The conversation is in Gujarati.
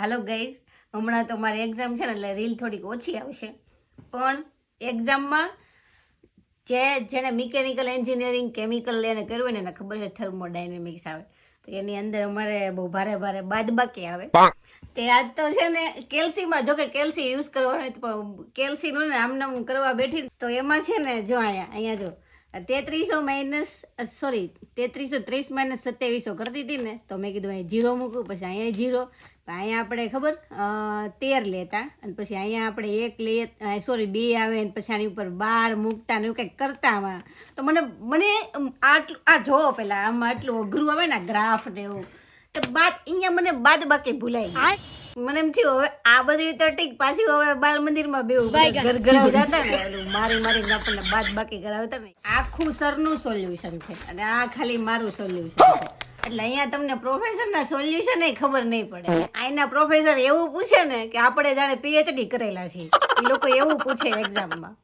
હાલો ગાઈઝ, હમણાં તો મારી એક્ઝામ છે ને એટલે રીલ થોડીક ઓછી આવશે, પણ એક્ઝામમાં જેને મિકેનિકલ એન્જિનિયરિંગ કેમિકલ એને કર્યું હોય ને એને ખબર છે થર્મોડાયનેમિક્સ આવે, તો એની અંદર અમારે બહુ ભારે બાદબાકી આવે. તે આજ તો છે ને કેલ્સીમાં, જો કે કેલ્સી યુઝ કરવાનો પણ કેલ્સીનું ને આમનામ કરવા બેઠી તો એમાં છે ને જો અહીંયા જો 3330 માઇનસ 2700 કરતી હતી ને, તો મેં કીધું અહીં જીરો મૂકું, પછી અહીંયા જીરો, અહીંયા આપણે ખબર 13 લેતા અને પછી અહીંયા આપણે 1 લઈએ, 2 આવે ને પછી આની ઉપર 12 મૂકતા ને એવું કંઈક કરતા. તો મને આટલું આ જોવો પેલા આમાં આટલું અઘરું આવે ને ગ્રાફ ને એવું, તો અહીંયા મને બાદ બાકી ભૂલાઈ ગઈ. મને એમ થયું હવે આ બધી તો ઠીક, પાછી હવે બાલ મંદિરમાં બેવું ઘર ઘર જતા ને મારીને આપણને બાદ બાકી કરાવતા ને. આખું સરનું સોલ્યુશન છે અને આ ખાલી મારું સોલ્યુશન છે, એટલે અહીંયા તમને પ્રોફેસરના સોલ્યુશન એ ખબર નહીં પડે. અહીંના પ્રોફેસર એવું પૂછે ને કે આપણે જાણે PhD કરેલા છીએ, એ લોકો એવું પૂછે એક્ઝામમાં.